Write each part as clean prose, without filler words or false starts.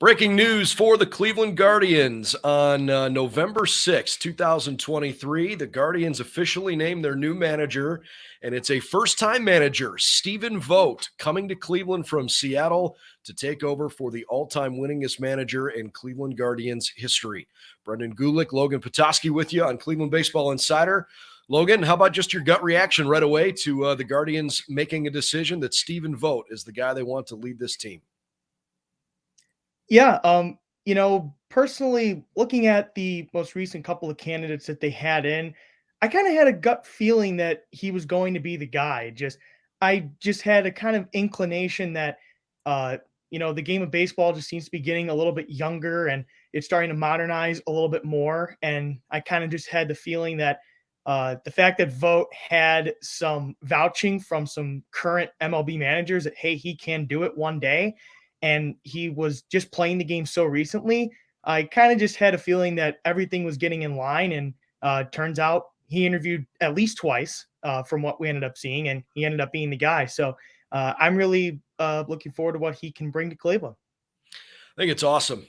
Breaking news for the Cleveland Guardians on November 6, 2023. The Guardians officially named their new manager, and it's a first-time manager, Stephen Vogt, coming to Cleveland from Seattle to take over for the all-time winningest manager in Cleveland Guardians history. Brendan Gulick, Logan Potosky with you on Cleveland Baseball Insider. Logan, how about just your gut reaction right away to the Guardians making a decision that Stephen Vogt is the guy they want to lead this team? Yeah, personally, looking at the most recent couple of candidates that they had in, I kind of had a gut feeling that he was going to be the guy. I just had a kind of inclination that, uh, the game of baseball just seems to be getting a little bit younger and it's starting to modernize a little bit more. And I kind of just had the feeling that the fact that Vogt had some vouching from some current MLB managers that, hey, he can do it one day, and he was just playing the game so recently, I kind of just had a feeling that everything was getting in line. And turns out he interviewed at least twice from what we ended up seeing, and he ended up being the guy. So I'm really looking forward to what he can bring to Cleveland. I think it's awesome.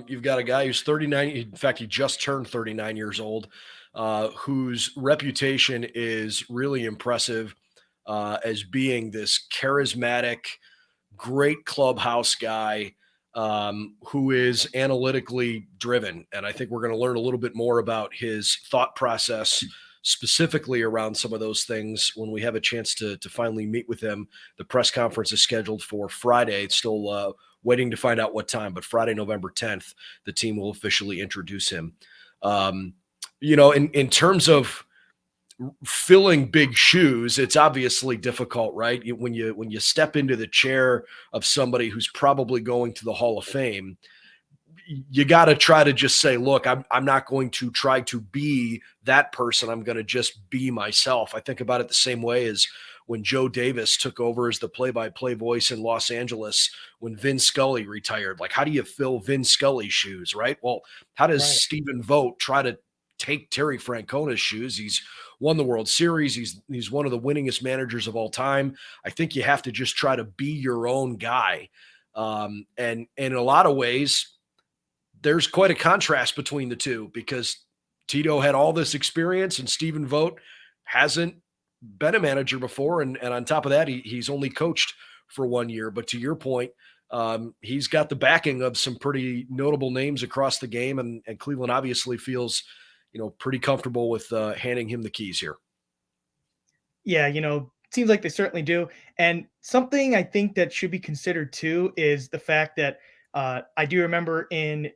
You've got a guy who's 39. In fact, he just turned 39 years old, whose reputation is really impressive as being this charismatic, great clubhouse guy who is analytically driven. And I think we're going to learn a little bit more about his thought process specifically around some of those things when we have a chance to finally meet with him. The press conference is scheduled for Friday. It's still waiting to find out what time, but Friday, November 10th, the team will officially introduce him. In terms of filling big shoes, it's obviously difficult, right? When you step into the chair of somebody who's probably going to the Hall of Fame, you got to try to just say, look, I'm not going to try to be that person. I'm going to just be myself. I think about it the same way as when Joe Davis took over as the play-by-play voice in Los Angeles when Vin Scully retired. Like, how do you fill Vin Scully's shoes, right? Well, how does Right. Stephen Vogt try to take Terry Francona's shoes? He's won the World Series. He's one of the winningest managers of all time. I think you have to just try to be your own guy. And in a lot of ways, there's quite a contrast between the two because Tito had all this experience and Stephen Vogt hasn't been a manager before. And on top of that, he's only coached for 1 year. But to your point, he's got the backing of some pretty notable names across the game. And Cleveland obviously feels, pretty comfortable with handing him the keys here. Yeah, seems like they certainly do. And something I think that should be considered too is the fact that I do remember in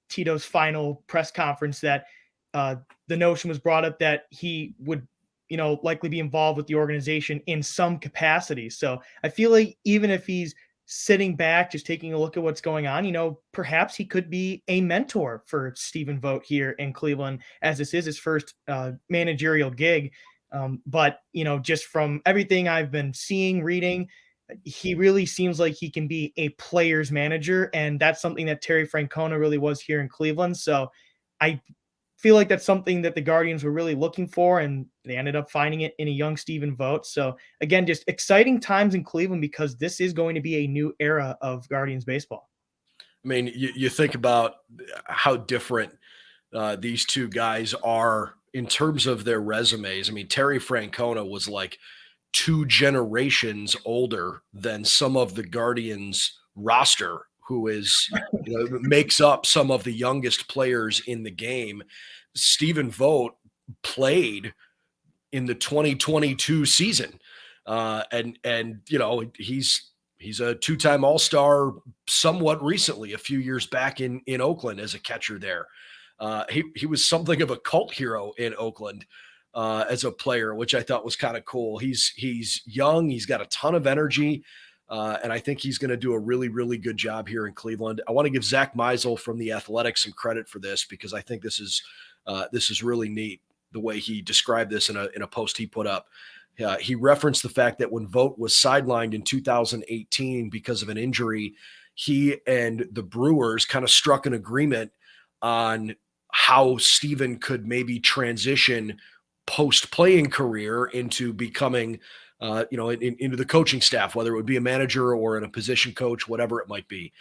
Tito's final press conference that uh, the notion was brought up that he would, likely be involved with the organization in some capacity. So I feel like even if he's sitting back, just taking a look at what's going on, perhaps he could be a mentor for Stephen Vogt here in Cleveland, as this is his first managerial gig. But just from everything I've been seeing, reading, he really seems like he can be a player's manager, and that's something that Terry Francona really was here in Cleveland. So I feel like that's something that the Guardians were really looking for, and they ended up finding it in a young Stephen Vogt. So again, just exciting times in Cleveland because this is going to be a new era of Guardians baseball. I mean, you think about how different these two guys are in terms of their resumes. I mean, Terry Francona was like 2 generations older than some of the Guardians roster, who is, makes up some of the youngest players in the game. Stephen Vogt played in the 2022 season. He's a two-time All-Star somewhat recently, a few years back in Oakland as a catcher there. He was something of a cult hero in Oakland as a player, which I thought was kind of cool. He's young, he's got a ton of energy, and I think he's going to do a really, really good job here in Cleveland. I want to give Zach Meisel from The Athletic some credit for this because I think this is really neat the way he described this in a post he put up. He referenced the fact that when Vogt was sidelined in 2018 because of an injury, he and the Brewers kind of struck an agreement on how Steven could maybe transition post-playing career into becoming, into the coaching staff, whether it would be a manager or in a position coach, whatever it might be.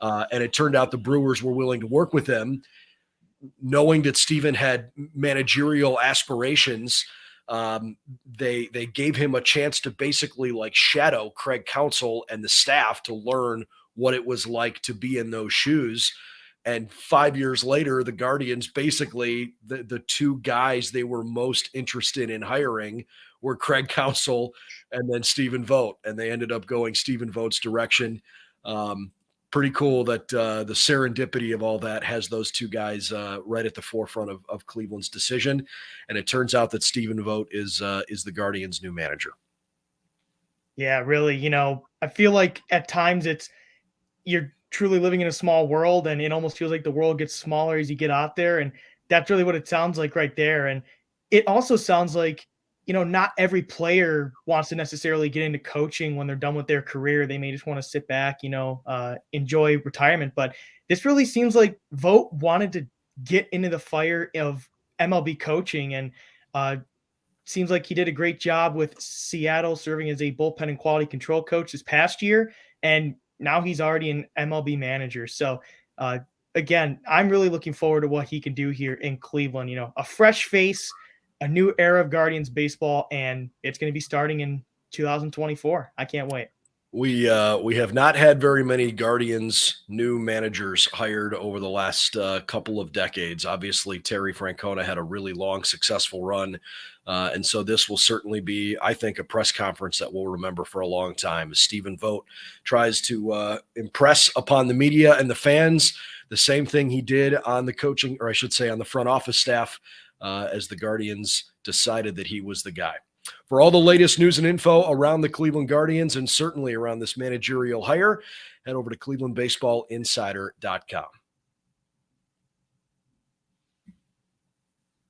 And it turned out the Brewers were willing to work with him, knowing that Stephen had managerial aspirations. They gave him a chance to basically like shadow Craig Counsell and the staff to learn what it was like to be in those shoes. And 5 years later, the Guardians, basically the two guys they were most interested in hiring were Craig Counsell and then Stephen Vogt. And they ended up going Stephen Vogt's direction. Pretty cool that the serendipity of all that has those two guys right at the forefront of Cleveland's decision. And it turns out that Stephen Vogt is the Guardians' new manager. Yeah, really. I feel like at times you're truly living in a small world, and it almost feels like the world gets smaller as you get out there. And that's really what it sounds like right there. And it also sounds like, not every player wants to necessarily get into coaching when they're done with their career. They may just want to sit back, enjoy retirement. But this really seems like Vogt wanted to get into the fire of MLB coaching, and seems like he did a great job with Seattle, serving as a bullpen and quality control coach this past year. And now he's already an MLB manager. So, again, I'm really looking forward to what he can do here in Cleveland. A fresh face, a new era of Guardians baseball, and it's going to be starting in 2024. I can't wait. We have not had very many Guardians new managers hired over the last couple of decades. Obviously, Terry Francona had a really long, successful run. And so this will certainly be, I think, a press conference that we'll remember for a long time as Stephen Vogt tries to impress upon the media and the fans the same thing he did on the coaching, or I should say on the front office staff, as the Guardians decided that he was the guy. For all the latest news and info around the Cleveland Guardians and certainly around this managerial hire, head over to clevelandbaseballinsider.com.